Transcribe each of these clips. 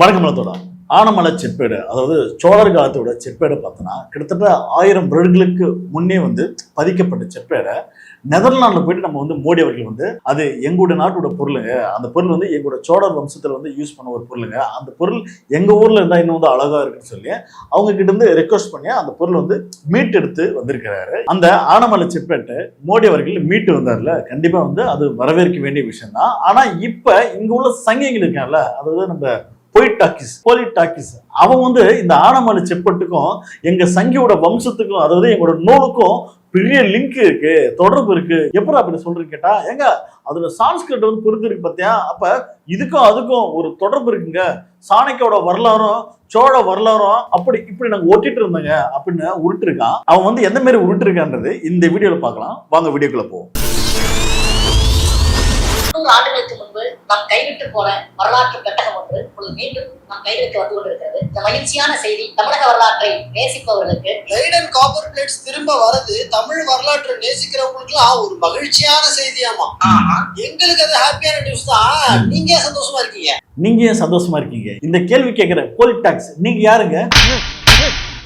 வடக்கு ஆனமலை செப்பேடு, அதாவது சோழர் காலத்தோட செப்பேடை பார்த்தோன்னா கிட்டத்தட்ட 1000 வருடங்களுக்கு முன்னே பதிக்கப்பட்ட செப்பேடை நெதர்லாண்டில் போயிட்டு நம்ம மோடி அவர்கள் அது எங்களோட நாட்டோட பொருளுங்க, அந்த பொருள் எங்களோட சோழர் வம்சத்தில் யூஸ் பண்ண ஒரு பொருளுங்க, அந்த பொருள் எங்கள் ஊரில் இருந்தால் இன்னும் அழகாக இருக்குன்னு சொல்லி அவங்க கிட்ட இருந்து ரெக்வஸ்ட் பண்ணி அந்த பொருள் மீட் எடுத்து வந்திருக்கிறாரு. அந்த ஆனமலை செப்பேட்டை மோடி அவர்கள் மீட்டு வந்தார்ல, கண்டிப்பாக அது வரவேற்க வேண்டிய விஷயம் தான். ஆனால் இப்போ இங்கே உள்ள சங்கிகள் இருக்காங்கல்ல, அதாவது நம்ம போலிடாக்கிஸ் அவன் இந்த ஆனமலை செப்பேட்டுக்கும் எங்க சங்கியோட வம்சத்துக்கும், அதாவது எங்களோட நூலுக்கும் பெரிய லிங்க் இருக்கு, தொடர்பு இருக்கு. எப்படி அப்படி சொல்றேன்னு கேட்டா, எங்க அதுல சான்ஸ்கிரிட் பொறுத்து இருக்கு பார்த்தியா, அப்ப இதுக்கும் அதுக்கும் ஒரு தொடர்பு இருக்குங்க. சாணக்கியோட வரலாறும் சோழ வரலாறும் அப்படி இப்படி நாங்க ஒட்டிட்டு இருந்தோங்க அப்படின்னு உருட்டுருக்கான். அவன் எந்த மாதிரி உருட்டுருக்கான்றது இந்த வீடியோல பார்க்கலாம். வாங்க வீடியோக்குள்ள போவோம். 100 ஆண்டுகளுக்கு முன்பு நாம் கைவிட்டு போன வரலாற்று பெட்டகம் ஒன்று இப்பொழுது மீண்டும் நாம் கைவிட்டு வந்து கொண்டிருக்கிறது. இந்த மகிழ்ச்சியான செய்தி தமிழக வரலாற்றை நேசிப்பவர்களுக்கு லைடன் காப்பர் பிளேட்ஸ் திரும்ப வரது தமிழ் வரலாற்றை நேசிக்கிறவங்களுக்கு ஒரு மகிழ்ச்சியான செய்தியாமா. எங்களுக்கு அது ஹாப்பியான நியூஸ் தான். நீங்க சந்தோஷமா இருக்கீங்க? நீங்க ஏன் சந்தோஷமா இருக்கீங்க? இந்த கேள்வி கேட்கிற போலிடாக்ஸ் நீங்க யாருங்க?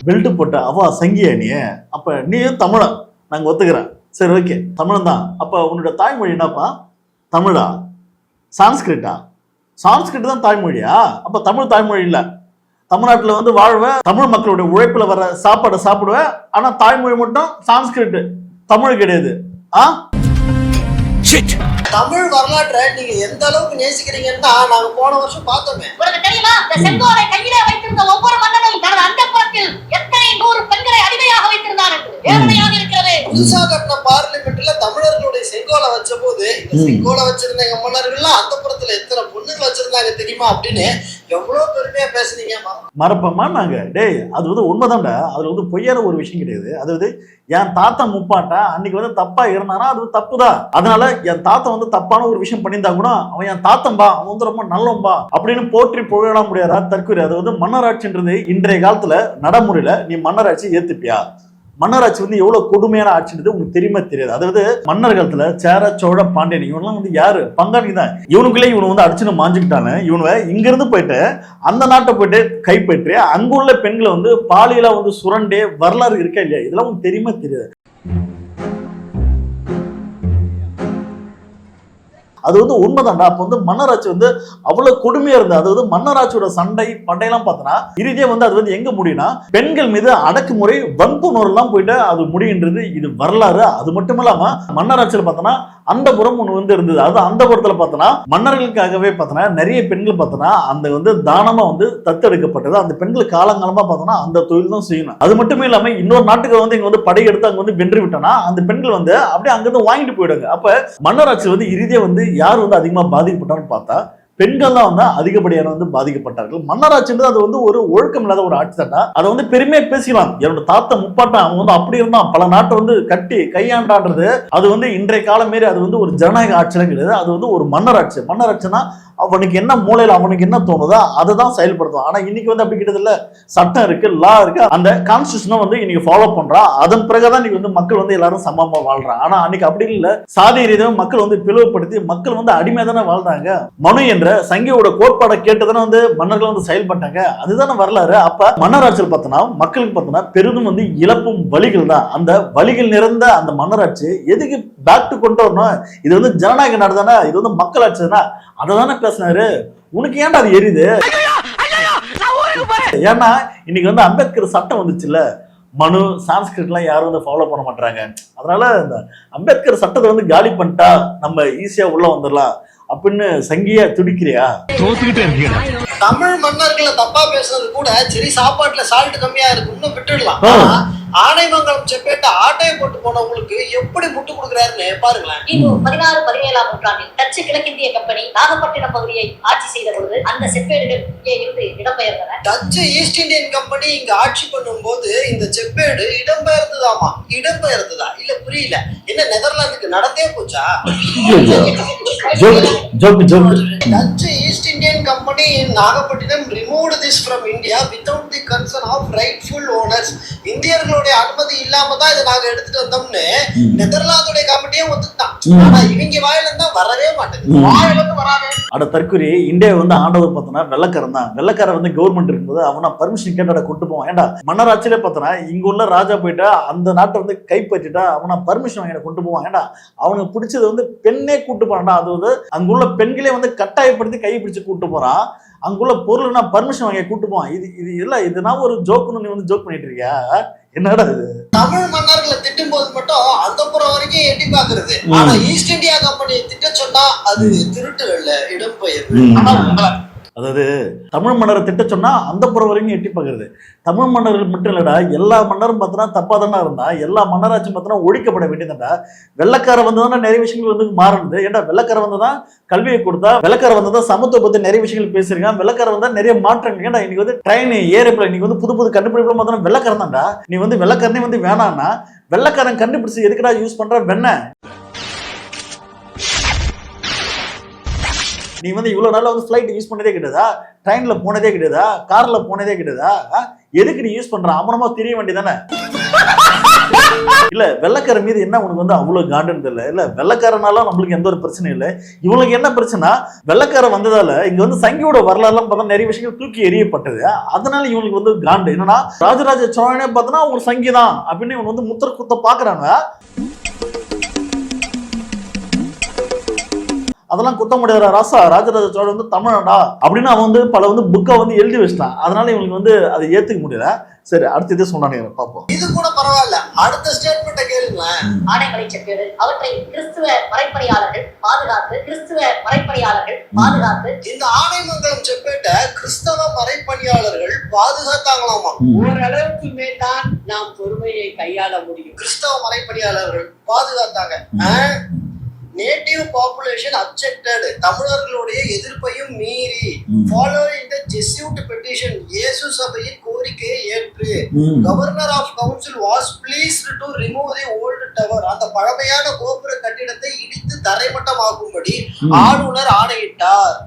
பெல்ட் போட்ட அவா சங்கியா நீ? அப்ப நீ தமிழன், நாங்க ஒத்துக்கிறேன். சரி, ஓகே, தமிழன் தான். அப்ப உன்னோட தாய்மொழி என்னப்பா? தமிழா? சான்ஸ்கிரிட்டா? சான்ஸ்கிரிட் தான் தாய்மொழியா? அப்ப தமிழ் தாய்மொழி இல்ல. தமிழ்நாட்டில் வாழ்வேன், தமிழ் மக்களுடைய உழைப்புல வர சாப்பாடை சாப்பிடுவேன், ஆனா தாய்மொழி மட்டும் சான்ஸ்கிரிட், தமிழ் கிடையாது. தமிழ் வரலாற்றை நீங்க எந்த அளவுக்கு நேசிக்கிறீங்கன்னா நாங்க போன வருஷம் பார்த்தோமே. உங்களுக்கு தெரியுமா, இந்த செங்கோலை கையிலே வைத்திருந்த ஒவ்வொரு மன்னனும் தனது அந்தப்புறத்தில் எத்தனை 100 பெண்களை அடிமையாக வைத்திருந்தார் என்று வேதனையாக இருக்கிறது. புதுசா கட்டின பார்லிமெண்ட்ல தமிழர்களுடைய செங்கோலை வச்ச போது இந்த செங்கோலை வச்சிருந்த எங்க மன்னர்கள்லாம் அந்தப்புறத்துல எத்தனை பொண்ணுங்க வச்சிருந்தாங்க தெரியுமா அப்படின்னு எவ்வளவு பெருமையா பேசுனீங்க. மறப்பமா நாங்க டேய், அது உண்மைதான்டா. அதுல பொய்யான ஒரு விஷயம் கிடையாது. அதாவது என் தாத்தா முப்பாட்டா அன்னைக்கு தப்பா இருந்தானா அது தப்புதான். அதனால என் தாத்தா தப்பான ஒரு விஷயம் பண்ணியிருந்தா கூட அவன் என் தாத்தம்பா, அவன் ரொம்ப நல்லம்பா அப்படின்னு போற்றி புகழ முடியாதா? தற்கொலை. அது மன்னராட்சின்றது இன்றைய காலத்துல நடைமுறையில நீ மன்னராட்சி ஏத்துப்பியா? மன்னராட்சி எவ்வளவு கொடுமையான ஆட்சின்றது உங்களுக்கு தெரியுமா தெரியாது. அதாவது மன்னர் காலத்துல சேர சோழ பாண்டியன் இவனெல்லாம் யாரு? பங்காளி தான். இவனுக்குள்ளே இவனு அடிச்சுன்னு மாஞ்சுக்கிட்டானு இவனுவ இங்க இருந்து போயிட்டு அந்த நாட்டை போயிட்டு கைப்பற்றி அங்குள்ள பெண்களை பாலியலா சுரண்டே வரலாறு இருக்கா இல்லையா? இதெல்லாம் உங்களுக்கு தெரியுமா தெரியாது. அது உண்மைதான்டா. அப்ப மன்னராட்சி அவ்வளவு கொடுமையா இருந்தது. அதாவது மன்னராட்சியோட சண்டை பண்டையெல்லாம் பார்த்தோன்னா இறுதியா அது எங்க முடியும்னா பெண்கள் மீது அடக்குமுறை வன்புணர்வு எல்லாம் போயிட்டு அது முடியுன்றது இது வரலாறு. அது மட்டும் இல்லாம மன்னராட்சியில பார்த்தோன்னா அந்த புறம் ஒண்ணு இருந்தது. அது அந்த புறத்துல பார்த்தோன்னா மன்னர்களுக்காகவே பார்த்தோன்னா நிறைய பெண்கள் பார்த்தோன்னா அந்த தானமா தத்தெடுக்கப்பட்டது. அந்த பெண்கள் காலங்காலமா பார்த்தோன்னா அந்த தொழில் தான் செய்யணும். அது மட்டுமே இல்லாம இன்னொரு நாட்டுக்கு இங்க படையெடுத்து அங்க வென்று விட்டோம்னா அந்த பெண்கள் அப்படியே அங்கிருந்து வாங்கிட்டு போயிடுங்க. அப்ப மன்னராட்சி இறுதியா யார் அதிகமா பாதிக்கப்பட்டான்னு பார்த்தா பெண்கள் தான் அதிகப்படியான பாதிக்கப்பட்டார்கள். மன்னராட்சின்றது அது ஒரு ஒழுக்கம் இல்லாத ஒரு ஆட்சி தாண்டா. அதை பெருமையா பேசிக்கலாம். என்னோட தாத்தா முப்பாட்டன் அவன் அப்படி இருந்தான், பல நாட்டை கட்டி கையாண்டான்றது அது இன்றைய காலம் மாரி அது ஒரு ஜனநாயக ஆட்சியெல்லாம் கிடையாது. அது ஒரு மன்னராட்சி. மன்னராட்சினா அவனுக்கு என்ன மூலையில அவனுக்கு என்ன தோணுதோ அதை தான் செயல்படுத்தும். ஆனா இன்னைக்கு அப்படி கிடையாது. இல்ல, சட்டம் இருக்கு, லா இருக்கு, அந்த கான்ஸ்டியூஷனை இன்னைக்கு ஃபாலோ பண்றா. அதன் பிறகுதான் இன்னைக்கு மக்கள் எல்லாரும் சமமா வாழ்றான். ஆனா அன்னைக்கு அப்படி இல்ல. சாதி ரீதியாக மக்கள் பிளவுபடுத்தி மக்கள் அடிமை தானே வாழ்றாங்க. மனு என்ற சங்கியோட கோட்பாடை கேட்டுதானே மன்னர்கள் செயல்பட்டாங்க. அதுதானே வரலாறு. அப்ப மன்னராட்சியில் பார்த்தோம்னா மக்களுக்கு பார்த்தோம்னா பெரிதும் இழப்பும் வழிகள் தான். அந்த வழிகள் நிறைந்த அந்த மன்னராட்சி எதுக்கு பேக் டு கொண்டு வரணும்? இது ஜனநாயக நாடு தானே, இது மக்களாட்சி தானே, அதை தானே பேசினாரு. உனக்கு ஏன்டா அது எரியுது? ஏன்னா இன்னைக்கு அம்பேத்கர் சட்டம் வந்துச்சுல்ல, மனு சான்ஸ்கிரிட்லாம் யாரும் ஃபாலோ பண்ண மாட்டாங்க. அதனால இந்த அம்பேத்கர் சட்டத்தை காலி பண்ணிட்டா நம்ம ஈஸியா உள்ள வந்துடலாம் அப்படின்னு சங்கியா துடிக்கிறியா? தமிழ் மன்னர்களை தப்பா பேசுறது கூட சரி, சாப்பாட்டுல சால்ட் கம்மியா இருக்கு இன்னும் விட்டுடலாம். ஆனைமங்கலம் செப்பேட்டை ஆட்டையை போட்டு போனவங்களுக்கு எப்படி முட்டு கொடுக்குறாருன்னு பாருங்களேன். 16, 17ஆம் நூற்றாண்டில் டச்சு கிழக்கிந்திய கம்பெனி நாகப்பட்டினம் பகுதியை ஆட்சி செய்த பொழுது அந்த செப்பேடுகள் இங்கே இருந்து இடம்பெயர்ந்தன. டச்சு ஈஸ்ட் இந்தியன் கம்பெனி இங்க ஆட்சி பண்ணும் போது இந்த செப்பேடு இடம்பெயர்ந்ததாமா. இடம்பெயர்ந்ததா? இல்ல புரியல. என்ன நெதர்லாந்துக்கு நடந்தே போச்சா? Dutch East Indian Company in Nagapattinam removed this from India without the consent of rightful owners. இந்தியர்களோட கமிட்டியோட அனுமதி இல்லாம தான் இதை நாங்க எடுத்துட்டு வந்தோம்னு நெதர்லாந்துடைய கமிட்டியே ஒத்துக்கிட்டான். ஆனா இவங்க வாயில இருந்தா வரவே மாட்டேங்குது, வாயில இருந்து வராது. அட தற்கொலை இந்தியா வந்து ஆண்டவர் பார்த்தோன்னா வெள்ளக்காரன் தான். வெள்ளக்காரன் வந்து கவர்மெண்ட் இருக்கும்போது அவனா பர்மிஷன் கேட்டாட கூட்டு போவான். ஏன்டா மன்னராட்சியிலே பார்த்தோன்னா இங்க உள்ள ராஜா போயிட்டா அந்த நாட்டை வந்து கைப்பற்றிட்டா அவனா பர்மிஷன் வாங்கி கொண்டு போவான். ஏன்டா அவனுக்கு பிடிச்சது வந்து பெண்ணே கூட்டு போறான்டா. அது வந்து அங்குள்ள பெண்களே வந்து கட்டாயப்படுத்தி கை பிடிச்சு கூட்டு போறான். அங்குள்ள பொருள் நான் பர்மிஷன் வாங்கி கூட்டு போவான். இது இல்ல, இது நான் ஒரு ஜோக்குன்னு நீ வந்து ஜோக் பண்ணிட்டு இருக்கியா? என்னடா இது? தமிழ் மன்னர்களை திட்டும் போது மட்டும் அந்த புறம் வரைக்கும் எட்டி பாக்குறது. ஆனா ஈஸ்ட் இந்தியா கம்பெனி திட்ட சொன்னா அது திருட்டு இல்ல, இடம்பெயர்வு. அதாவது தமிழ் மன்னரை திட்ட சொன்னா அந்த புறம் வரைக்கும் எட்டி பார்க்கறது. தமிழ் மன்னர்கள் மட்டும் இல்லடா, எல்லா மன்னரும் பார்த்தோன்னா தப்பா தானே இருந்தா, எல்லா மன்னராட்சியும் பார்த்தோன்னா ஒழிக்கப்பட வேண்டியதாண்டா. வெள்ளக்கார வந்ததானே நிறைய விஷயங்கள் வந்து மாறுது. ஏன்டா வெள்ளக்கார வந்ததான் கல்வியை கொடுத்தா, வெள்ளக்கார வந்ததான் சமத்துவ பத்தி நிறைய விஷயங்கள் பேசியிருக்கான், வெள்ளக்கார வந்தா நிறைய மாற்றங்கள். ஏன்டா இன்னைக்கு வந்து ட்ரெயின் ஏரோப்ளேன் இன்னைக்கு வந்து புது புது கண்டுபிடிப்புல பார்த்தோன்னா வெள்ளக்காரன் தான்டா. நீ வந்து வெள்ளக்காரனே வந்து வேணான்னா வெள்ளக்காரன் கண்டுபிடிச்சு எதுக்கடா யூஸ் பண்ற வெண்ண? நீ வந்து இவ்வளவு நாளா வந்து ஃபிளைட் யூஸ் பண்ணதே கிடையாதா? ட்ரெயின்ல போனதே கிடையாதா? கார்ல போனதே கிடையாதா? எதுக்கு நீ யூஸ் பண்ற? அமரமா தெரிய வேண்டியதானே? இல்ல வெள்ளக்கார மீது என்ன உனக்கு வந்து அவ்வளவு காண்டுன்னு தெரியல. இல்ல வெள்ளக்காரனால நம்மளுக்கு எந்த ஒரு பிரச்சனையும் இல்லை. இவங்களுக்கு என்ன பிரச்சனை? வெள்ளக்கார வந்ததால இங்க வந்து சங்கியோட வரலாறுலாம் பார்த்தா நிறைய விஷயங்கள் தூக்கி எறியப்பட்டது. அதனால இவங்களுக்கு வந்து காண்டு என்னன்னா, ராஜராஜ சோழனே பார்த்தோன்னா ஒரு சங்கிதான் அப்படின்னு இவங்க வந்து முத்திர குத்த பாக்குறாங்க. அதெல்லாம் குத்த முடியாத ராசா, ராஜராஜ சோழன் வந்து தமிழடா அப்படின்னு அவன் வந்து பல வந்து புக்கை வந்து எழுதி வச்சிட்டான். அதனால இவங்களுக்கு வந்து அதை ஏத்துக்க முடியல. சரி, அடுத்த இதே சொன்னாங்க பாப்போம். இது கூட பரவாயில்ல, அடுத்த ஸ்டேட்மெண்ட்ட கேளுங்களேன். ஆணைமலை செப்பேடு அவற்றை கிறிஸ்துவ மறைப்பணியாளர்கள் பாதுகாத்து, கிறிஸ்துவ மறைப்பணியாளர்கள் பாதுகாத்து. இந்த ஆனைமங்கலம் செப்பேட்டை கிறிஸ்தவ மறைப்பணியாளர்கள் பாதுகாத்தாங்களாமா. ஓரளவுக்கு மேல்தான் நாம் பொறுமையை கையாள முடியும். கிறிஸ்தவ மறைப்பணியாளர்கள் பாதுகாத்தாங்க. நேட்டிவ் பாப்புலேஷன் அப்செக்டட், தமிழர்களுடைய எதிர்ப்பையும் மீறி ஃபாலோயிங் தி ஜெஸ்யூட் பெட்டிஷன், இயேசு சபையின் கோரிக்கையை ஏற்று governor of council was pleased to remove the old tower, அந்த பழமையான கோபுர கட்டிடத்தை இடித்து தரைமட்டமாக்கும்படி ஆளுநர் ஆணையிட்டார்.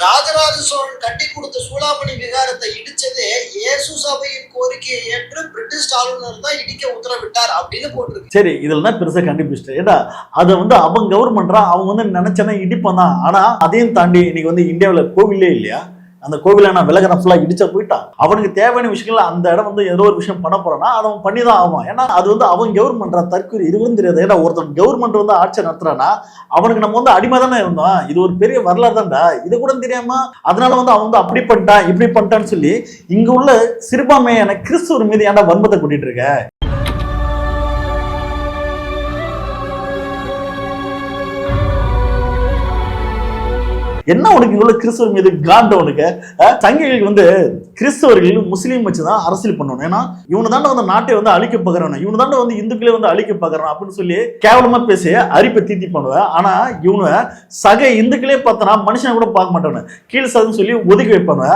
ராஜராஜ சோழன் கட்டி கொடுத்த சூளாமணி விகாரத்தை இடிச்சதே இயேசு சபையின் கோரிக்கையை ஏற்று பிரிட்டிஷ் ஆளுநர் தான் இடிக்க உத்தரவிட்டார் அப்படின்னு போட்டிருக்கு. சரி, இதுல தான் பெருசா கண்டுபிடிச்சிட்டேன். ஏடா அதை வந்து அவங்க கவர்மெண்ட்ரா அவங்க வந்து நினைச்சனா இடிப்போம் தான். ஆனா அதையும் தாண்டி இன்னைக்கு வந்து இந்தியாவில கோவிலே இல்லையா? அந்த கோவில நான் விலகன ஃபுல்லா இடிச்சா போயிட்டான். அவனுக்கு தேவையான விஷயங்கள் அந்த இடம் வந்து ஏதோ ஒரு விஷயம் பண்ண போறான்னா அதை அவன் பண்ணிதான் ஆகும். ஏன்னா அது வந்து அவன் கவர்மெண்ட்ரா தற்கொலை. இது வந்து தெரியாது. ஏன்னா ஒருத்தன் கவர்மெண்ட் வந்து ஆட்சி நடத்துறானா அவனுக்கு நம்ம வந்து அடிமை தானே இருந்தோம். இது ஒரு பெரிய வரலாறு தான்டா. இது கூட தெரியாம அதனால வந்து அவன் வந்து அப்படி பண்ணிட்டான் இப்படி பண்ணிட்டான்னு சொல்லி இங்க உள்ள சிறுபான்மையான கிறிஸ்துவர் மீது ஏன்டா வன்மத்தை கூட்டிட்டு இருக்க? என்ன உனக்கு இவ்வளவு கிறிஸ்தவர் மீது காண்ட? உனக்கு சங்கிகளுக்கு வந்து கிறிஸ்தவர்கள் முஸ்லீம் வச்சுதான் அரசியல் பண்ணணும். ஏன்னா இவனு தாண்ட வந்து நாட்டை வந்து அழிக்க பாக்குறான், இவனு தாண்ட வந்து இந்துக்களே வந்து அழிக்க பாக்குறான் அப்படின்னு சொல்லி கேவலமா பேசி அரிப்பை தீத்தி பண்ணுவேன். ஆனா இவனு சக இந்துக்களே பார்த்தனா மனுஷனை கூட பார்க்க மாட்டானு, கீழ் சதுன்னு சொல்லி ஒதுக்கி வைப்பாங்க.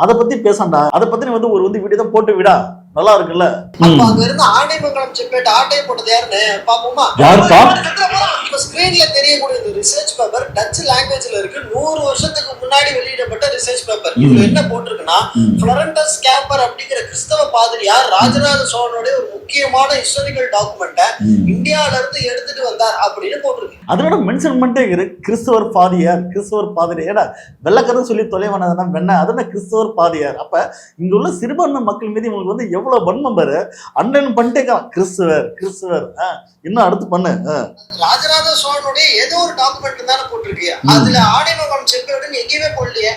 அதை பத்தி பேசாண்டா. அதை பத்தி வந்து ஒரு வந்து வீடியோ தான் போட்டு விடா, நல்லா இருக்குல்ல? அப்ப அங்க இருந்து ஆனைமங்கலம் செப்பேட் ஆட்டை போட்டது யாருன்னு பாப்போமா? இப்ப ஸ்கிரீன்ல தெரியக்கூடிய இந்த ரிசர்ச் பேப்பர் டச் லாங்குவேஜ்ல இருக்கு. 100 வருஷத்துக்கு முன்னாடி வெளியிடப்பட்ட ரிசர்ச் பேப்பர். இதுல என்ன போட்டிருக்குன்னா, ஃப்ளோரண்டஸ் கேப்பர் அப்படிங்கிற கிறிஸ்தவ பாதிரியார் ராஜராஜ சோழனுடைய ஒரு முக்கியமான ஹிஸ்டாரிக்கல் டாக்குமெண்ட்டை இந்தியால இருந்து எடுத்துட்டு வந்தார் அப்படின்னு போட்டிருக்கு. அதோட மென்ஷன் பண்ணிட்டே கிறிஸ்தவர் பாதியார், கிறிஸ்தவர் பாதிரியார். வெள்ளக்காரன் சொல்லி தொலைவானதான் வெண்ண, அதென்ன கிறிஸ்தவர் பாதியார். அப்ப இங்க உள்ள சிறுபான்மை மக்கள் மீது இவங்களுக்கு வந்து எவ்வளவு வன்மம் பாரு. அண்ணன் பண்ணிட்டே கிறிஸ்தவர் கிறிஸ்தவர். இன்னும் அடுத்து பண்ணு. ராஜராஜ சோழனுடைய ஏதோ ஒரு டாக்குமெண்ட் தானே போட்டிருக்கு. அதுல ஆனைமங்கலம் செப்பேடுன்னு எங்கேயுமே போடலையே.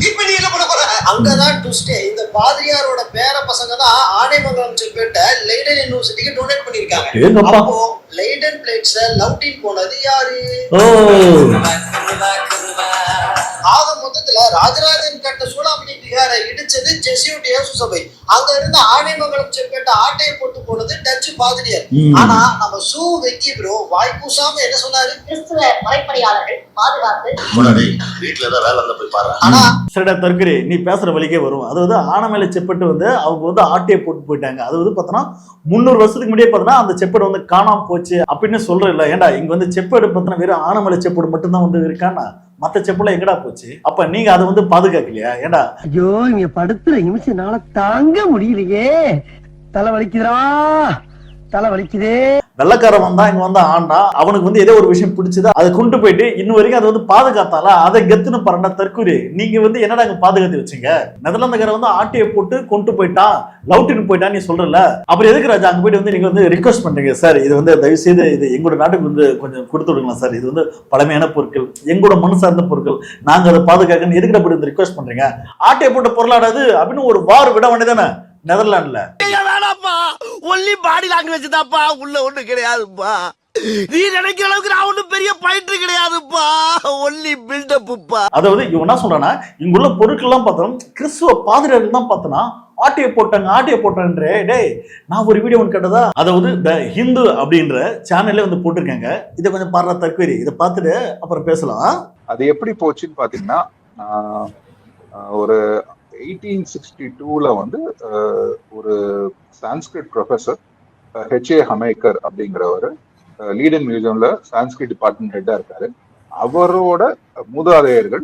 இப்ப நீ என்ன பண்ண போற? அங்கதான் ட்விஸ்டே. இந்த பாதிரியாரோட பேர பசங்க தான் ஆனைமங்கலம் செப்பேட்டை லெய்டன் யூனிவர்சிட்டிக்கு டொனேட் பண்ணிருக்காங்க. அப்போ லெய்டன் பிளேட்ஸ் லவுட்டின் போனது யாரு? ஆக மொத்தத்துல ராஜராஜன் கட்ட சூளாமணி விகார இடிச்சது ஜெஸ்யூட் இயேசு சபை. அங்க இருந்து ஆனைமங்கலம் செப்பேட்டை ஆட்டையை போட்டு போனது டச்சு பாதிரியார். ஆனா நம்ம சூ வெக்கி ப்ரோ வாய் பூசாம என்ன சொன்னாரு? கிறிஸ்துவ மறைப்பணியாளர்கள் பாதுகாத்து. வீட்டுல ஏதாவது வேலை இருந்தா போய் பாரு. ஆனா சரிடா தற்கொலை, நீ பேசுற வழிக்கே வரும். அதாவது ஆனைமலை செப்பேட்டு வந்து அவங்க வந்து ஆட்டையை போட்டு போயிட்டாங்க. அது வந்து பார்த்தோன்னா 300 வருஷத்துக்கு முன்னாடியே பார்த்தோன்னா அந்த செப்பேடு வந்து காணாம போச்சு அப்படின்னு சொல்ற இல்ல. ஏன்டா இங்க வந்து செப்பேடு பார்த்தோன்னா வெறும் ஆனைமலை செப்பேடு மட்டும்தான் வந்து இருக்கான்னா மத்த செப்பெல்லாம் எங்கடா போச்சு? அப்ப நீங்க அதை வந்து பாதுகாக்கலையா? ஏண்டா ஐயோ இங்க படுத்துற நிமிஷம்னால தாங்க முடியலையே, தலை வலிக்குதுடா, தலை வலிக்குதே. வெள்ளக்காரன் வந்தா இங்க வந்து ஆண்டா, அவனுக்கு வந்து ஏதோ ஒரு விஷயம் பிடிச்சது, அதை கொண்டு போயிட்டு இன்னும் வரைக்கும் அதை வந்து பாதுகாத்தால அதை கெத்துன்னு பரண்டா தற்கூரி. நீங்க வந்து என்னடா அங்க பாதுகாத்து வச்சீங்க? நெதர்லாந்துக்காரன் வந்து ஆட்டையை போட்டு கொண்டு போயிட்டான், லவுட்டின்னு போயிட்டான் நீ சொல்றல, அப்புறம் எதுக்கு ராஜா அங்க போயிட்டு வந்து நீங்க வந்து ரிக்வஸ்ட் பண்றீங்க? சார் இது வந்து தயவு செய்து இது எங்களோட நாட்டுக்கு வந்து கொஞ்சம் கொடுத்து விடுங்களா சார், இது வந்து பழமையான பொருட்கள், எங்களோட மண் சார்ந்த பொருட்கள், நாங்க அதை பாதுகாக்கணும், எதுக்கு அப்படி வந்து ரிக்வஸ்ட் பண்றீங்க? ஆட்டையை போட்டு பொருளாடாது அப்படின்னு ஒரு வார் விட வேண்டியதானே நெதர்லாந்துல? வேணாப்பா, ஒன்லி பாடி லாங்குவேஜ் தான்ப்பா, உள்ள ஒண்ணு கிடையாதுப்பா. நீ நினைக்கிற அளவுக்கு நான் ஒண்ணும் பெரிய பயிற்று கிடையாதுப்பா, ஒன்லி பில்டப்புப்பா. அதாவது இவன் என்ன சொல்றானா, இங்குள்ள பொருட்கள் எல்லாம் பார்த்தோம் கிறிஸ்துவ பாதிரியார்கள் தான் பார்த்தனா ஆட்டையை போட்டாங்க. டேய் நான் ஒரு வீடியோ ஒன்று கேட்டதா, அதாவது த ஹிந்து அப்படின்ற சேனல்ல வந்து போட்டிருக்காங்க. இதை கொஞ்சம் பாடுற தற்கொலை, இதை பார்த்துட்டு அப்புறம் பேசலாம். அது எப்படி போச்சுன்னு பாத்தீங்கன்னா, ஒரு 1862ல வந்து ஒரு சான்ஸ்கிரிட் ப்ரொஃபசர் ஹெச்ஏ ஹமேக்கர் அப்படிங்கிறவர் லீடன் மியூசியம்ல சான்ஸ்கிரிட் டிபார்ட்மெண்ட் ஹெட்டா இருக்காரு. அவரோட மூதாதையர்கள்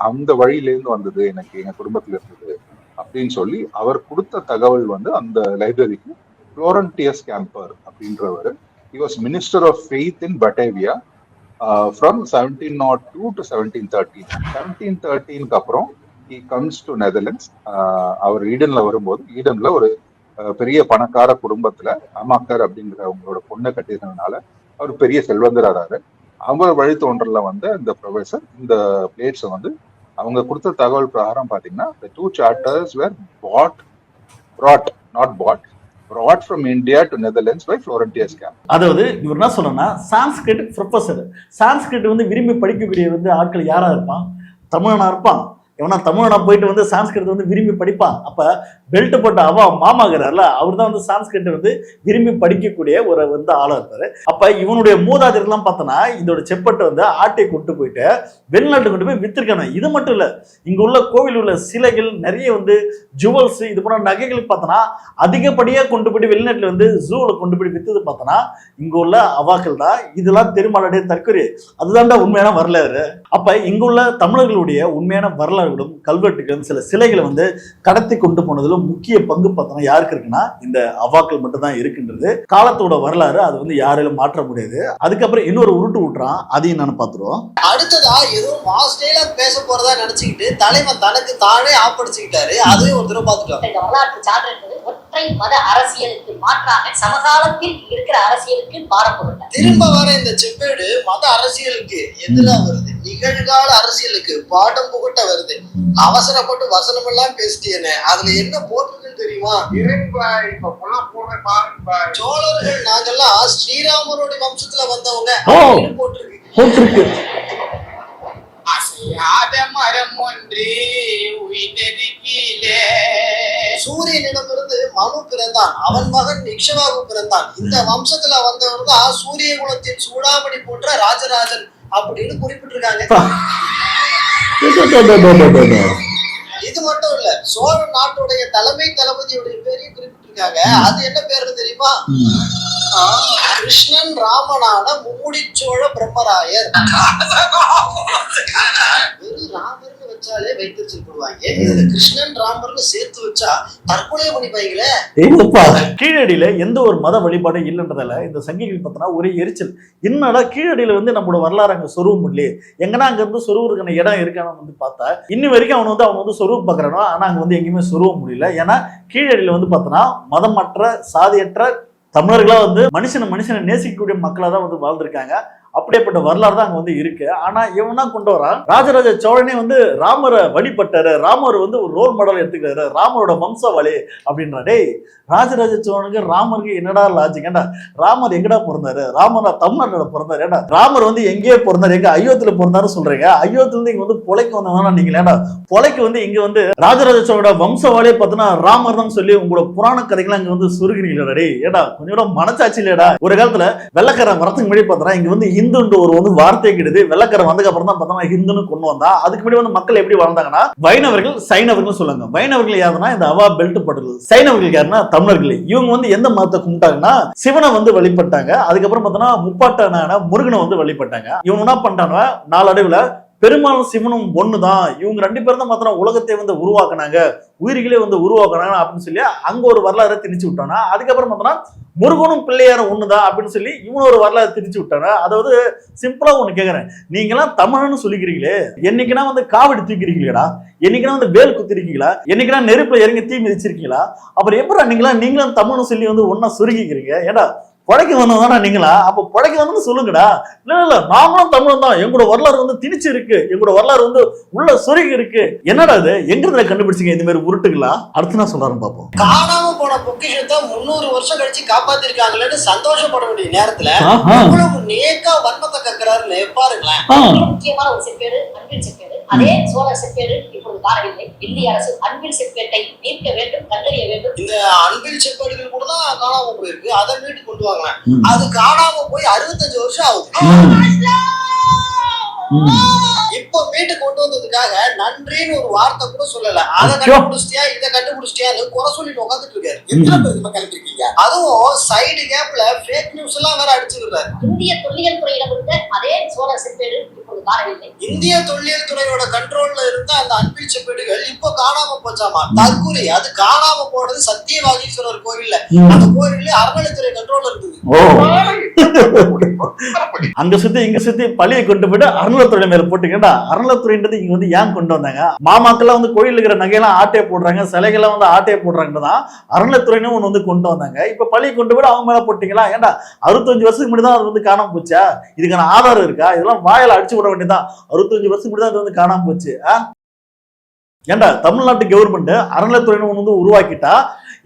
அந்த வழியிலேருந்து வந்தது, எனக்கு எங்க குடும்பத்துல இருந்தது அப்படின்னு சொல்லி அவர் கொடுத்த தகவல் வந்து அந்த லைப்ரரிக்கு ஃப்ளோரண்டியஸ் கேம்பர் அப்படின்றவர், he was minister of faith in Batavia from 1702 to 1713. 1713க்கு அப்புறம் he comes to Netherlands. அவர் ஈடன்ல வரும்போது, ஈடன்ல ஒரு பெரிய பணக்கார குடும்பத்துல அமாக்கர் அப்படிங்கிற அவங்களோட பொண்ணை கட்டியிருந்ததுனால அவர் பெரிய செல்வந்தராரு. அவர் வழித்தோன்றல வந்து இந்த ப்ரொஃபசர் இந்த பிளேட்ஸை வந்து அவங்க கொடுத்த தகவல் பிரகாரம் பாத்தீங்கன்னா the two charters were brought from India to Netherlands by Florentius Camp. அதாவது இவர் என்ன சொல்றேன்னா, சான்ஸ்கிரிட் ப்ரொஃபசர், சான்ஸ்கிரிட் வந்து விரும்பி படிக்கக்கூடிய வந்து ஆட்கள் யாரா இருப்பான்? தமிழனா இருப்பான். எவனா தமிழனா போயிட்டு வந்து சான்ஸ்கிரிட் வந்து விரும்பி படிப்பான். அப்ப பெல்ட் போட்ட அவ மாமாகிறார்ல, அவர் தான் வந்து சான்ஸ்கிரிட் வந்து விரும்பி படிக்கக்கூடிய ஒரு வந்து ஆளா இருப்பாரு. அப்ப இவனுடைய மூதாதையர்லாம் பார்த்தோன்னா இதோட செப்பட்டை வந்து ஆட்டை கொண்டு போயிட்டு வெளிநாட்டு கொண்டு போய் வித்திருக்கானு. இது மட்டும் இல்ல, இங்க உள்ள கோவில் உள்ள சிலைகள் நிறைய வந்து ஜுவல்ஸ் இது போன்ற நகைகள் பார்த்தோன்னா அதிகப்படியா கொண்டு போயிட்டு வெளிநாட்டுல வந்து ஜூல கொண்டு போய் வித்தது பார்த்தோன்னா இங்க உள்ள அவாக்கள் தான். இதெல்லாம் திருமாலுடைய தற்கொலை, அதுதான்டா உண்மையான வரலாறு. அப்ப இங்க உள்ள தமிழர்களுடைய உண்மையான வரலாறுகளும் கல்வெட்டுகளும் சில சிலைகளை வந்து கடத்தி கொண்டு போனதுல முக்கிய பங்கு பார்த்தோம்னா யாருக்கு இருக்குன்னா இந்த அவாக்கள் மட்டும் தான் இருக்குன்றது காலத்தோட வரலாறு. அது வந்து யாராலும் மாற்ற முடியாது. அதுக்கப்புறம் இன்னொரு உருட்டு விட்டுறான், அதையும் நான் பார்த்துருவோம். அடுத்ததா ஏதோ மாஸ்டேல பேச போறதா நினைச்சுக்கிட்டு தலைவன் தனக்கு தானே ஆப்படிச்சுக்கிட்டாரு. அதையும் ஒரு தடவை பார்த்துட்டோம். இந்த வரலாற்று சான்று என்பது ஒற்றை மத அரசியலுக்கு மாற்றாக சமகாலத்தில் இருக்கிற அரசியலுக்கு பாடம் போட்டார். திரும்ப வர இந்த செப்பேடு மத அரசியலுக்கு எதிராக வருது, நிகழ்கால அரசியலுக்கு பாடம் புகட்ட வருது. அவசரப்பட்டு வசனம் எல்லாம் பேசிட்டேனே, அதுல என்ன போட்டிருக்குன்னு தெரியுமா? சோழர்கள் நாங்கெல்லாம் ஸ்ரீராமருடைய வம்சத்துல வந்தவங்க போட்டிருக்கு. சூரியனிடமிருந்து மனு பிறந்தான், அவன் மகன் இக்ஷவாகு பிறந்தான். இந்த வம்சத்துல வந்தவர் தான் சூரிய குலத்தின் சூடாமணி போன்ற ராஜராஜன் அப்படின்னு குறிப்பிட்டிருக்காங்க. இது மட்டும் இல்ல, சோழ நாட்டுடைய தலைமை தளபதியுடைய பேரையும் குறிப்பிட்டிருக்காங்க. அது என்ன பேரு தெரியுமா? கிருஷ்ணன் ராமனான மும்முடிச்சோழ பிரம்மராயர். வெறும் ராமர்னு வச்சாலே வைத்திருச்சிருப்பாங்க, இதுல கிருஷ்ணன் ராமர்னு சேர்த்து வச்சா தற்கொலை பண்ணிப்பாங்களே. கீழடியில எந்த ஒரு மத வழிபாடும் இல்லைன்றதால இந்த சங்கிகள் பார்த்தோன்னா ஒரே எரிச்சல். என்னடா கீழடியில வந்து நம்மளோட வரலாறு அங்க சொருவும் இல்லையே, எங்கன்னா அங்க இருந்து சொருவுக்கான இடம் இருக்கானு வந்து பார்த்தா இன்னும் வரைக்கும் அவன் வந்து சொருவு பாக்குறானோ, ஆனா அங்க வந்து எங்கேயுமே சொருவ முடியல. ஏன்னா கீழடியில வந்து பார்த்தோன்னா மதமற்ற சாதியற்ற தமிழர்களா வந்து மனுஷனை நேசிக்கக்கூடிய மக்களா தான் வந்து வாழ்ந்திருக்காங்க. அப்படியேப்பட்ட வரலாறு தான் அங்க வந்து இருக்கு. ஆனா இவனா கொண்டு வரான், ராஜராஜ சோழனே வந்து ராமரை வழிபட்டாரு, ராமர் வந்து ஒரு ரோல் மாடல் எடுத்துக்கிறாரு, ராமரோட வம்சவழி அப்படின்றா. டேய், ராஜராஜ சோழனுக்கு ராமருக்கு என்னடா லாஜிக்கேண்டா? ராமர் எங்கடா பிறந்தாரு? ராமர் தமிழ்நாட்டோட பிறந்தாரு. ஏடா ராமர் வந்து எங்கேயே பிறந்தாரு, எங்க அயோத்தியில பிறந்தாரு சொல்றீங்க. அயோத்தியில இருந்து இங்க வந்து பொலைக்கு வந்தவனா நீங்க ஏடா? பொலைக்கு வந்து இங்க வந்து ராஜராஜ சோழனோட வம்சவழியை பார்த்தோன்னா ராமர் தான் சொல்லி உங்களோட புராண கதைகள்லாம் இங்க வந்து சுருகிறீங்களா? டேய் ஏடா கொஞ்சம் மனச்சாட்சி இல்லையடா? ஒரு காலத்துல வெள்ளக்காரன் வரத்துக்கு முன்னாடி பார்த்தோன்னா இங்க வந்து ஹிந்துன்ற ஒரு வந்து வார்த்தை கிடையாது. வெள்ளக்காரன் வந்ததுக்கு அப்புறம் தான் பார்த்தோம்னா ஹிந்துன்னு கொண்டு வந்தா. அதுக்கு முன்னாடி வந்து மக்கள் எப்படி வாழ்ந்தாங்கன்னா வைணவர்கள் சைனவர்கள் சொல்லுங்க. வைணவர்கள் யாருன்னா இந்த அவா பெல்ட் பட்டது, சைனவர்கள் யாருன்னா தமிழர்கள். இவங்க வந்து எந்த மதத்தை கும்பிட்டாங்கன்னா சிவனை வந்து வழிபட்டாங்க. அதுக்கப்புறம் பார்த்தோம்னா முப்பாட்டான முருகனை வந்து வழிபட்டாங்க. இவங்க என்ன பண்ணிட்டாங்க, நாளடைவுல பெருமாளும் சிவனும் ஒண்ணுதான், இவங்க 2 பேரும் தான் மாத்திரம் உலகத்தை வந்து உருவாக்குனாங்க, உயிர்களே வந்து உருவாக்குனாங்க அப்படின்னு சொல்லி அங்க ஒரு வரலாறு திணிச்சு விட்டானா. அதுக்கப்புறம் பார்த்தோம்னா முருகனும் பிள்ளையாரும் ஒண்ணுதான் அப்படின்னு சொல்லி இவனு ஒரு வரலாறு திணிச்சு விட்டானா. அதாவது சிம்பிளா ஒண்ணு கேக்குறேன், நீங்களாம் தமிழன்னு சொல்லிக்கிறீங்களே, என்னைக்குன்னா வந்து காவடி தூக்கிறீங்களா, என்னைக்குன்னா வந்து வேல் குத்திருக்கீங்களா, என்னைக்குன்னா நெருப்புல இறங்கி தீ மிதிச்சிருக்கீங்களா, அப்புறம் எப்படி நீங்களும் தமிழ்னு சொல்லி வந்து ஒன்னா சுருக்கிக்கிறீங்க? ஏடா பழைக்க வந்ததானா நீங்களா? அப்ப பழைக்க வந்து சொல்லுங்கடா. இல்ல நாங்களும் தமிழ் தான், எங்களோட வரலாறு வந்து திணிச்சு இருக்கு, எங்களோட வரலாறு வந்து உள்ள சொருகி இருக்கு. என்னடா இது, எங்க கண்டுபிடிச்சிங்க இந்த மாதிரி உருட்டுகளா? அடுத்து நான் சொல்றேன் பாப்போம். காணாம போன பொக்கிஷத்தை 300 வருஷம் கழிச்சு காப்பாத்திருக்காங்களேன்னு சந்தோஷப்பட வேண்டிய நேரத்துல இவ்வளவு நேக்கா வன்மத்தை கக்குறாருன்னு பாருங்களேன். முக்கியமான ஒரு செப்பேடு அன்பில் செப்பேடு. அதே சோழர் செப்பேடு இப்பொழுது காணவில்லை. இந்திய அரசு அன்பில் செப்பேட்டை மீட்க வேண்டும், கண்டறிய வேண்டும். இந்த அன்பில் செப்பேடுகள் கூட தான் காணாம போயிருக்கு, அதை மீட்டு கொண்டு வாங்க. அது காணாம போய் 65 வருஷம் ஆகுது. இப்ப மீட்டு கொண்டு வந்ததுக்காக நன்றின்னு ஒரு வார்த்தை கூட சொல்லல. அதை கண்டுபிடிச்சிட்டியா இதை கண்டுபிடிச்சிட்டியான்னு குறை சொல்லிட்டு உட்காந்துட்டு இருக்காரு. எத்தனை பேருக்கு மக்கள் இருக்கீங்க? அதுவும் சைடு கேப்ல ஃபேக் நியூஸ் எல்லாம் வேற அடிச்சுக்கிறாரு. இந்திய தொல்லியல் துறையிடம் இருந்த அதே சோழர் செப்பேடு இப்பொழுது காணவில்லை. இந்திய தொல்லியல் துறையோட கண்ட்ரோல்ல இருந்த அந்த அன்பில் செப்பேடுகள் இப்ப காணாம போச்சாமா. தற்கூரி அது காணாம போனது சத்தியவாகீஸ்வரர் கோயில்ல. அந்த கோயில்ல அறநிலைத்துறை கண்ட்ரோல்ல இருக்குது. அங்க சுத்தி இங்க சுத்தி பழியை கொண்டு போயிட்டு அறநிலைத்துறை மேல போட்டுக்கா. அறநிலைத்துறைன்றது இங்க வந்து ஏன் கொண்டு வந்தாங்க? மாமாக்கெல்லாம் வந்து கோயில் இருக்கிற நகையெல்லாம் ஆட்டையை போடுறாங்க, சிலைகள்லாம் வந்து ஆட்டையை போடுறாங்கதான் அறநிலைத்துறைன்னு ஒண்ணு வந்து கொண்டு வந்தாங்க. இப்ப பழியை கொண்டு போயிட்டு அவங்க மேல போட்டீங்களா? ஏன்டா 65 வருஷத்துக்கு முன்னாடி தான் அது வந்து காணாம போச்சா? இதுக்கான ஆதாரம் இருக்கா? இதெல்லாம் வாயில அடிச்சு விட வேண்டியதான். 65 வருஷத்துக்கு முன்னாடி தான் அது வந்து காணாம போச்சு. ஏன்டா தமிழ்நாட்டு கவர்மெண்ட் அறநிலைத்துறைன்னு ஒண்ணு வந்து உருவாக்கிட்டா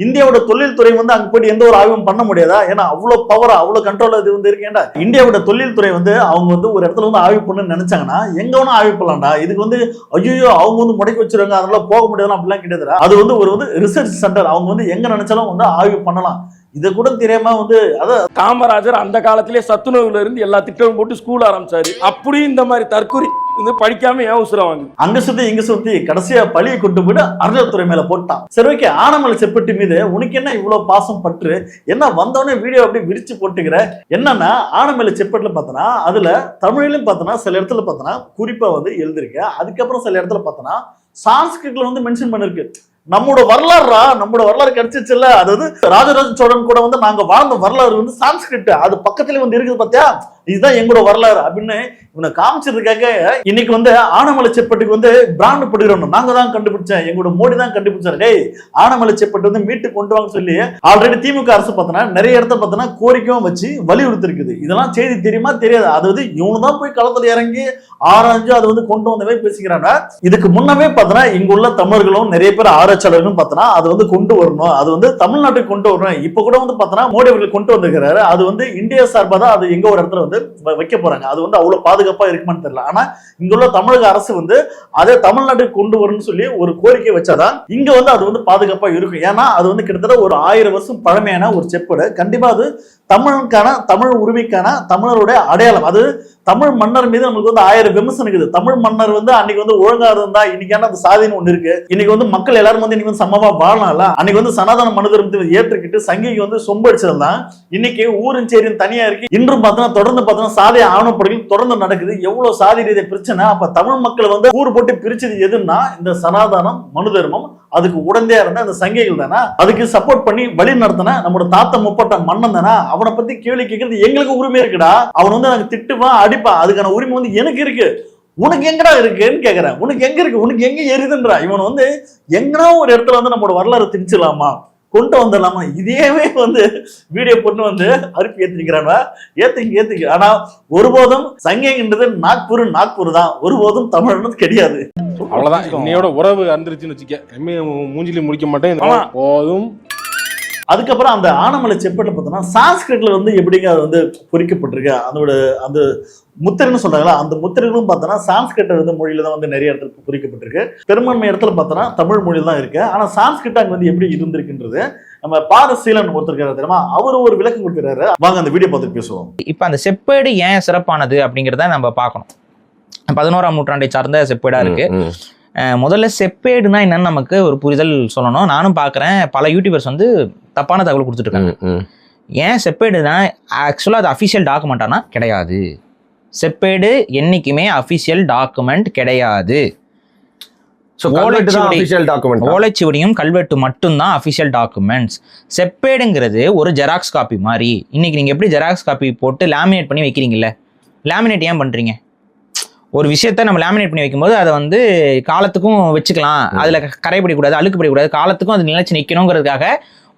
இந்தியாவோட தொழில் துறை வந்து அங்க போயிட்டு எந்த ஒரு ஆய்வும் பண்ண முடியாதா? ஏன்னா அவ்வளவு பவர் அவ்வளவு கண்ட்ரோல் இது வந்து இருக்கேன்டா. இந்தியாவோட தொழில் துறை வந்து அவங்க வந்து ஒரு இடத்துல வந்து ஆய்வு பண்ணு நினைச்சாங்கன்னா எங்க வேணா ஆய்வு பண்ணலாம்டா. இதுக்கு வந்து ஐயோ அவங்க வந்து முடக்கி வச்சிருக்காங்க, அதனால போக முடியாது அப்படிலாம் கிடையாது. அது வந்து ஒரு வந்து ரிசர்ச் சென்டர், அவங்க வந்து எங்க நினைச்சாலும் வந்து ஆய்வு பண்ணலாம். இதை கூட தெரியாம வந்து அதான் காமராஜர் அந்த காலத்திலே சத்துணவுல இருந்து எல்லா திட்டமும் போட்டு ஸ்கூல் ஆரம்பிச்சாரு. அப்படியும் இந்த மாதிரி தற்கொலை வந்து படிக்காம ஏன் உசுரம் வாங்க அங்க சுத்தி இங்க சுத்தி கடைசியா பழியை கொண்டு போயிட்டு அறநிலைத்துறை மேல போட்டான். சரி ஓகே, ஆனமலை செப்பேட்டு மீது உனக்கு என்ன இவ்வளவு பாசம் பற்று? என்ன வந்தவொடனே வீடியோ அப்படியே விரிச்சு போட்டுக்கிற? என்னன்னா ஆனமலை செப்பேட்டுல பார்த்தோன்னா அதுல தமிழிலும் பார்த்தோன்னா சில இடத்துல பார்த்தோன்னா குறிப்பா வந்து எழுதிருக்கு. அதுக்கப்புறம் சில இடத்துல பார்த்தோன்னா சான்ஸ்கிரிட்ல வந்து மென்ஷன் பண்ணிருக்கு. நம்மளோட வரலாறு கிடைச்சிச்சுல்ல, அதாவது ராஜராஜ சோழன் கூட வந்து நாங்க வாழ்ந்த வரலாறு வந்து சான்ஸ்கிரிட் அது பக்கத்துல வந்து இருக்குது பாத்தியா, இதுதான் எங்களோட வரலாறு அப்படின்னு இவனை காமிச்சிருக்காங்க. இன்னைக்கு வந்து ஆனமலை செப்பேட்டுக்கு வந்து பிராண்ட் போடுகிறோம், நாங்க தான் கண்டுபிடிச்சேன், எங்களோட மோடி தான் கண்டுபிடிச்சாரு. டேய் ஆனமலை செப்பேட்டு வந்து மீட்டு கொண்டு வாங்க சொல்லி ஆல்ரெடி திமுக அரசு பார்த்தோன்னா நிறைய இடத்த பார்த்தோன்னா கோரிக்கையும் வச்சு வலியுறுத்தி இருக்குது. இதெல்லாம் செய்தி தெரியுமா தெரியாது? அதாவது இவனு தான் போய் களத்துல இறங்கி ஆராய்ஞ்சு அதை வந்து கொண்டு வந்தவே பேசிக்கிறாங்க. இதுக்கு முன்னவே பார்த்தோன்னா இங்க உள்ள தமிழர்களும் நிறைய பேர் ஆராய்ச்சியாளர்களும் பார்த்தோன்னா அது வந்து கொண்டு வரணும், அது வந்து தமிழ்நாட்டுக்கு கொண்டு வரணும். இப்ப கூட வந்து பார்த்தோன்னா மோடி அவர்கள் கொண்டு வந்திருக்கிறாரு. அது வந்து இந்தியா சார்பா தான் அது எங்க ஒரு இடத்துல வந்து வைக்க போறாங்க. அது வந்து அவ்வளவு பாதுகாப்பா இருக்குமான்னு தெரியல. ஆனா இங்க உள்ள தமிழக அரசு வந்து அதே தமிழ்நாட்டுக்கு கொண்டு வரணும்னு சொல்லி ஒரு கோரிக்கை வச்சாதான் இங்க வந்து அது வந்து பாதுகாப்பா இருக்கும். ஏன்னா அது வந்து கிட்டத்தட்ட ஒரு 1000 வருஷம் பழமையான ஒரு செப்பேடு. கண்டிப்பா அது தமிழுக்கான தமிழ் உரிமைக்கான தமிழருடைய அடையாளம். அது தமிழ் மன்னர் மீது நம்மளுக்கு வந்து 1000 விமர்சனம் இருக்குது. தமிழ் மன்னர் வந்து அன்னைக்கு வந்து ஒழுங்கா இருந்தா இன்னைக்கான அந்த சாதின்னு ஒண்ணு இருக்கு. இன்னைக்கு வந்து மக்கள் எல்லாரும் வந்து இன்னைக்கு வந்து சமமா வாழலாம்ல. அன்னைக்கு வந்து சனாதன மனு தர்மத்தை ஏற்றுக்கிட்டு சங்கிக்கு வந்து சொம்படிச்சதுதான் இன்னைக்கு ஊரும் சேரியும் தனியா இருக்கு. இன்றும் பார்த்தோன்னா தொடர்ந்து பார்த்தோன்னா சாதி ஆவணப்படைகள் தொடர்ந்து நடக்குது. எவ்வளவு சாதி ரீதிய பிரச்சனை. அப்ப தமிழ் மக்கள் வந்து கூறு போட்டு பிரிச்சது எதுன்னா இந்த சனாதனம் மனு தர்மம். அதுக்கு உடந்தையா இருந்த அந்த சங்கைகள் தானே, அதுக்கு சப்போர்ட் பண்ணி வழி நடத்தின நம்மளோட தாத்தா முப்பட்ட மன்னன் தானே. அவனை பத்தி கேள்வி கேட்கறது எங்களுக்கு உரிமை இருக்குடா. அவன் வந்து எனக்கு திட்டுவான் அடிப்பான், அதுக்கான உரிமை வந்து எனக்கு இருக்கு. உனக்கு எங்கடா இருக்குன்னு கேக்குறேன். உனக்கு எங்க இருக்கு? உனக்கு எங்க எரியுதுன்றா? இவன் வந்து எங்கனா ஒரு இடத்துல வந்து நம்மளோட வரலாறு திணிச்சிடலாமா, கொண்டு வந்துடலாமா? இதேவே வந்து வீடியோ பொண்ணு வந்து அறுப்பி ஏத்திக்கிறாங்க. ஏத்துக்கு. ஆனா ஒருபோதும் சங்கைன்றது நாக்பூர் தான், ஒருபோதும் தமிழ்னு கிடையாது. அவ்வளவுதான். இன்னையோட உறவு அந்திருச்சுன்னு வச்சுக்க, மூஞ்சிலி முடிக்க மாட்டேன் போதும். அதுக்கப்புறம் அந்த ஆனமலை செப்பேட்ல பார்த்தோம்னா சான்ஸ்கிரிட்ல வந்து எப்படிங்க அது வந்து பொறிக்கப்பட்டிருக்கு, அதோட அந்த முத்திரைன்னு சொல்றாங்களா, அந்த முத்திரைகளும் பார்த்தோன்னா சான்ஸ்கிரிட் வந்து மொழியில தான் வந்து நிறைய இடத்துல பொறிக்கப்பட்டிருக்கு. பெரும்பான்மை இடத்துல பார்த்தோன்னா தமிழ் மொழியில தான் இருக்கு. ஆனா சான்ஸ்கிரிட் அங்க வந்து எப்படி இருந்திருக்குன்றது நம்ம பாரசீலன் ஒருத்தர் தெரியுமா, அவரு ஒரு விளக்கம் கொடுக்குறாரு. வாங்க அந்த வீடியோ பார்த்து பேசுவோம். இப்ப அந்த செப்பேடு ஏன் சிறப்பானது அப்படிங்கிறத நம்ம பார்க்கணும். 11ஆம் நூற்றாண்டை சார்ந்த செப்பேடா இருக்கு. முதல்ல செப்பேடுனா என்னன்னு நமக்கு ஒரு புரிதல் சொல்லணும். நானும் பார்க்குறேன் பல யூடியூபர்ஸ் வந்து தப்பான தகவல் கொடுத்துட்டு இருக்காங்க. ஏன் செப்பேடுனா ஆக்சுவலாக அது அஃபிஷியல் டாக்குமெண்ட்டானா கிடையாது. செப்பேடு என்னைக்குமே அஃபிஷியல் டாக்குமெண்ட் கிடையாது. So, கல்வெட்டு தான் official document. ஓலைச்சுவடியும் கல்வெட்டு மட்டும்தான் அஃபிஷியல் டாக்குமெண்ட்ஸ். செப்பேடுங்கிறது ஒரு ஜெராக்ஸ் காப்பி மாதிரி. இன்னைக்கு நீங்க எப்படி ஜெராக்ஸ் காப்பி போட்டு லேமினேட் பண்ணி வைக்கிறீங்கல்ல, லேமினேட் ஏன் பண்றீங்க? ஒரு விஷயத்த நம்ம லேமினேட் பண்ணி வைக்கும்போது அதை வந்து காலத்துக்கும் வச்சுக்கலாம், அதுல கரைப்படக்கூடாது, அழுக்குப்படக்கூடாது, காலத்துக்கும் அது நிலைச்சு நிற்கணுங்கிறதுக்காக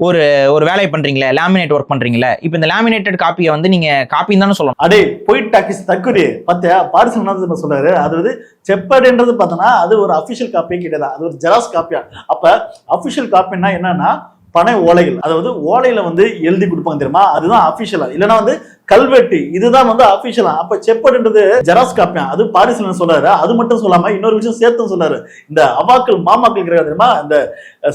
ஒரு ஒரு வேலையை பண்றீங்களே, லேமினேட் ஒர்க் பண்றீங்களே. இப்போ இந்த லேமினேட்டட் காப்பியை வந்து நீங்க காப்பின்னு தானே சொல்லணும். அடே போயிட் டாக்கிஸ் தக்குரி பார்த்தியா, பாரிசல் என்ன சொல்றாரு, அது செப்பேடுன்றது பார்த்தோன்னா அது ஒரு அஃபிஷியல் காப்பியே கிடையாது, அது ஒரு ஜெராக்ஸ் காப்பியா. அப்ப அஃபிஷியல் காப்பின்னா என்னன்னா பனை ஓலைகள், அதாவது ஓலையில வந்து எழுதி கொடுப்பாங்க தெரியுமா, அதுதான் அஃபிஷியலா. இல்லைன்னா வந்து கல்வெட்டு, இதுதான் வந்து அஃபிஷியலா. அப்ப செப்பேடுன்றது ஜெராக்ஸ் காப்பியா. அது பாரிசல் சொல்றாரு. அது மட்டும் சொல்லாம இன்னொரு விஷயம் சேர்த்து சொல்றாரு. இந்த அவாக்கள் மாமாக்கள் கிடையாது தெரியுமா, இந்த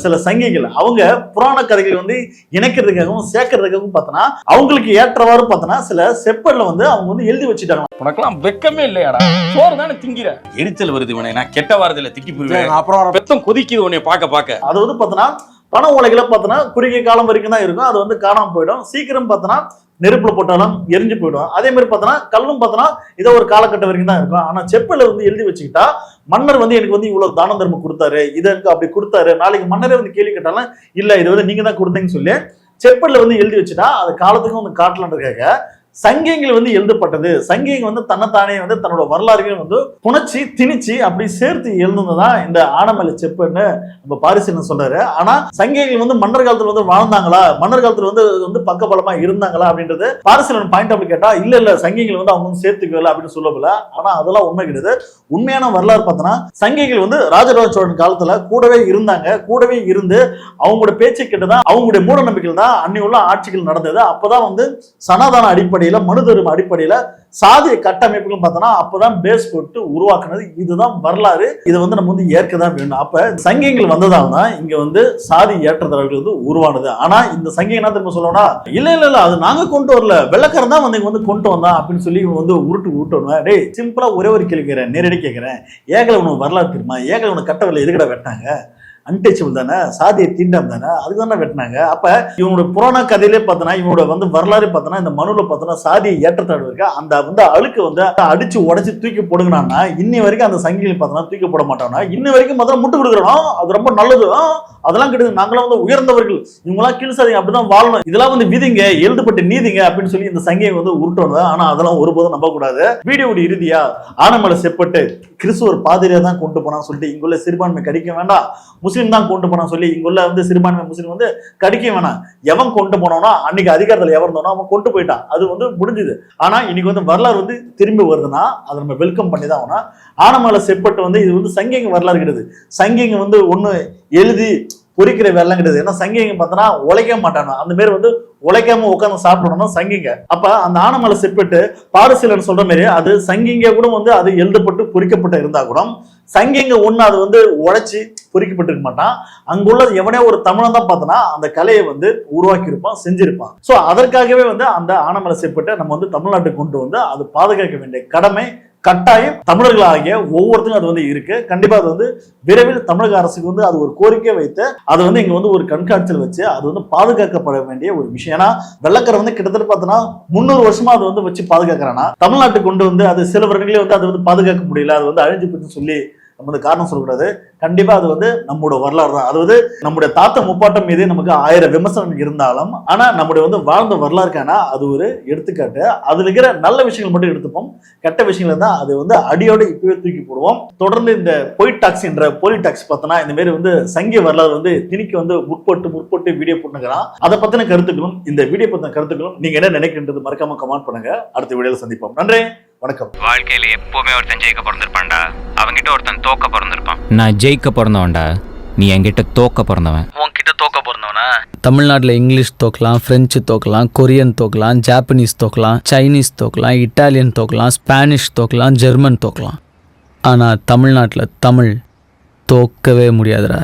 சில சங்கிகள், அவங்க புராண கதைகள் வந்து இணைக்கிறதுக்காகவும் சேர்க்கறதுக்காகவும் பார்த்தோன்னா அவங்களுக்கு ஏற்றவாறு பார்த்தோன்னா சில செப்பேடுல வந்து அவங்க வந்து எழுதி வச்சுட்டாங்க. உனக்கெல்லாம் வெக்கமே இல்லையாடா? சோறு தானே திங்கிற. எரிச்சல் வருது உனே, நான் கெட்ட வாரத்துல திட்டி போயிருவேன். அப்புறம் பெத்தம் கொதிக்குது உன்னை பார்க்க. அது வந்து பார்த்தோன்னா பண ஓலைகளை பார்த்தோன்னா குறுகிய காலம் வரைக்கும் தான் இருக்கும், அது வந்து காணாம போயிடும். சீக்கிரம் பார்த்தோன்னா நெருப்புல போட்டாலும் எரிஞ்சு போயிடும். அதே மாதிரி பார்த்தோன்னா கல்லும் பார்த்தோன்னா இதோ ஒரு காலகட்டம் வரைக்கும் தான் இருக்கும். ஆனா செப்பல வந்து எழுதி வச்சுக்கிட்டா மன்னர் வந்து எனக்கு வந்து இவ்வளவு தான தர்மம் கொடுத்தாரு, இதை எனக்கு அப்படி கொடுத்தாரு, நாளைக்கு மன்னரே வந்து கேள்வி கேட்டாலும் இல்ல இது வந்து நீங்க தான் கொடுத்தீங்கன்னு சொல்லி செப்பல்ல வந்து எழுதி வச்சுட்டா அது காலத்துக்கும் வந்து காட்டலான்றதுக்காக சங்கிகள் வந்து எழுதப்பட்டது. சங்கிகள் வந்து தன்னைத்தானே வந்து தன்னோட வரலாறுகள் வந்து புணர்ச்சி திணிச்சு அப்படி சேர்த்து எழுதுனதுதான் இந்த ஆனமலை செப்புன்னு நம்ம பாரிசல் சொல்றாரு. ஆனா சங்கிகள் வந்து மன்னர் காலத்துல வந்து வாழ்ந்தாங்களா, மன்னர் காலத்துல வந்து பக்கபலமா இருந்தாங்களா அப்படின்றது பாரிசல் பாயிண்ட் அப்படி கேட்டா இல்ல சங்கிகள் வந்து அவங்க வந்து சேர்த்துக்கல அப்படின்னு சொல்லல. ஆனா அதெல்லாம் உண்மை கிடையாது. உண்மையான வரலாறு பார்த்தோன்னா சங்கிகள் வந்து ராஜராஜ சோழன் காலத்துல கூடவே இருந்தாங்க. கூடவே இருந்து அவங்களோட பேச்சை கேட்டுதான், அவங்களுடைய மூட நம்பிக்கைகள் தான் அன்னி உள்ள ஆட்சிகள் நடந்தது. அப்பதான் வந்து சனாதன அடிப்படையில மனு தர்ம அடிப்படையில சாதிய கட்டமைப்புகள் பார்த்தோன்னா அப்பதான் பேஸ் போட்டு உருவாக்குனது. இதுதான் வரலாறு. இதை வந்து நம்ம வந்து ஏற்கதான் வேணும். அப்ப சங்கிகள் வந்ததால் தான் இங்க வந்து சாதி ஏற்றத்தாழ்வுகள் வந்து உருவானது. ஆனா இந்த சங்கிகள் என்ன தெரியுமா சொல்லணும்னா இல்ல அது நாங்க கொண்டு வரல, வெள்ளக்காரன் தான் வந்து கொண்டு வந்தான் அப்படின்னு சொல்லி வந்து உருட்டு. டேய் சிம்பிளா ஒரே ஒரு கேள்வி கேட்கிறேன், நேரடி கேட்கிறேன். ஏகலை உனக்கு வரலாறு தெரியுமா? ஏகலை உனக்கு கட்டவில்லை எதுக்கடா வெட்டாங்க? அன்டச்சபிள் தானே, சாதியை தீண்டாம் தானே, அதுக்கு தானே வெட்டினாங்க. அப்ப இவங்களோட புராண கதையிலே பார்த்தோன்னா இவங்களோட வந்து வரலாறு பார்த்தோன்னா இந்த மனுவில் பார்த்தோன்னா சாதியை ஏற்றத்தாழ்வு இருக்கு. அந்த வந்து அழுக்கு வந்து அடிச்சு உடச்சி தூக்கி போடுங்கனா இன்னி வரைக்கும் அந்த சங்கிகள் பார்த்தோன்னா தூக்கி போட மாட்டோம்னா இன்னி வரைக்கும் பார்த்தோன்னா முட்டு கொடுக்குறோம். அது ரொம்ப நல்லது, அதெல்லாம் கிடையாது, நாங்களாம் வந்து உயர்ந்தவர்கள், இவங்களாம் கீழ்சாதிங்க, அப்படிதான் வாழணும், இதெல்லாம் வந்து விதிங்க, எழுதப்பட்ட நீதிங்க அப்படின்னு சொல்லி இந்த சங்கியை வந்து உருட்டணும். ஆனா அதெல்லாம் ஒருபோதும் நம்ப கூடாது. வீடியோட இறுதியா ஆனமலை செப்பட்டு கிறிஸ்துவர் பாதிரியா தான் கொண்டு போனான்னு சொல்லிட்டு இங்குள்ள சிறுபான்மை கடிக்க வேண்டாம், முஸ்லீம் தான் கொண்டு போனா சொல்லி இங்குள்ள வந்து சிறுபான்மை முஸ்லீம் வந்து கடிக்க வேணாம். எவன் கொண்டு போனோம்னா அன்னைக்கு அதிகாரத்தில் எவன் இருந்தோம்னா அவன் கொண்டு போயிட்டான், அது வந்து முடிஞ்சுது. ஆனா இன்னைக்கு வந்து வரலாறு வந்து திரும்பி வருதுன்னா அதை நம்ம வெல்கம் பண்ணி தான் ஆகணும். ஆனமலை செப்பட்டு வந்து இது வந்து சங்கிங்க வரலாறு கிடையாது. சங்கிங்க வந்து ஒண்ணு எழுதி பொறிக்கிற வேலை கிடையாது. ஏன்னா சங்கிங்க பார்த்தோன்னா உழைக்க மாட்டானோ, அந்த மாதிரி வந்து உழைக்காம உட்காந்து சாப்பிடணும் சங்கிங்க. அப்ப அந்த ஆனமலை செப்பட்டு பாரிசலன் சொல்ற மாதிரி அது சங்கிங்க கூட வந்து அது எழுதப்பட்டு பொறிக்கப்பட்டு இருந்தா கூட சங்கிங்க ஒண்ணு அது வந்து உழைச்சி பொறிக்கப்பட்டிருக்க மாட்டான். அங்குள்ள எவனே ஒரு தமிழன் தான் பார்த்தோன்னா அந்த கலையை வந்து உருவாக்கி இருப்பான், செஞ்சிருப்பான். சோ அதற்காகவே வந்து அந்த ஆனமலை செப்பட்டை நம்ம வந்து தமிழ்நாட்டுக்கு கொண்டு வந்து அது பாதுகாக்க வேண்டிய கடமை கட்டாயம் தமிழர்களாகிய ஒவ்வொருத்தரும் அது வந்து இருக்கு. கண்டிப்பா அது வந்து விரைவில் தமிழக அரசுக்கு வந்து அது ஒரு கோரிக்கை வைத்து அது வந்து இங்க வந்து ஒரு கண்காட்சியில் வச்சு அது வந்து பாதுகாக்கப்பட வேண்டிய ஒரு விஷயம். ஏன்னா வெள்ளக்காரன் வந்து கிட்டத்தட்ட பார்த்தோன்னா 300 வருஷமா அது வந்து வச்சு பாதுகாக்கிறானா தமிழ்நாட்டுக்கு கொண்டு வந்து அது சில வருடங்களே வந்து அது வந்து பாதுகாக்க முடியல, அது வந்து அழிஞ்சு போச்சுன்னு சொல்லி நம்ம வந்து காரணம் சொல்லக்கூடாது. கண்டிப்பா அது வந்து நம்மளோட வரலாறு தான். அது வந்து நம்முடைய தாத்த முப்பாட்டம் மீது நமக்கு 1000 விமர்சனம் இருந்தாலும் ஆனா நம்முடைய வந்து வாழ்ந்த வரலாறுக்கான அது ஒரு எடுத்துக்காட்டு. அதுல இருக்கிற நல்ல விஷயங்கள் மட்டும் எடுத்துப்போம், கெட்ட விஷயங்கள் தான் அது வந்து அடியோட இப்பவே தூக்கி போடுவோம். தொடர்ந்து இந்த பொய் டாக்ஸ் என்ற போலி டாக்ஸ் பார்த்தோன்னா இந்த மாதிரி வந்து சங்கிய வரலாறு வந்து திணிக்கு வந்து முற்பட்டு வீடியோ போட்டுக்கிறான். அதை பத்தின கருத்துக்களும் இந்த வீடியோ பத்தின கருத்துக்களும் நீங்க என்ன நினைக்கின்றது மறக்காம கமெண்ட் பண்ணுங்க. அடுத்த வீடியோல சந்திப்போம். நன்றி, வணக்கம். வாழ்க்கையில எப்பவுமே ஒருத்தன் ஜெயிக்க பிறந்திருப்பான்டா, அவங்கிட்ட ஒருத்தன் தோக்க பிறந்திருப்பான். நான் ஜெயிக்க பிறந்தவன்டா, நீ என்கிட்ட தோக்க பிறந்தவன். உன்கிட்ட தோக்க பிறந்தவனா? தமிழ்நாட்டில் இங்கிலீஷ் தோக்கலாம், ஃப்ரெஞ்சு தோக்கலாம், கொரியன் தோக்கலாம், ஜாப்பனீஸ் தோக்கலாம், சைனீஸ் தோக்கலாம், இட்டாலியன் தோக்கலாம், ஸ்பானிஷ் தோக்கலாம், ஜெர்மன் தோக்கலாம். ஆனால் தமிழ்நாட்டில் தமிழ் தோக்கவே முடியாதுடா.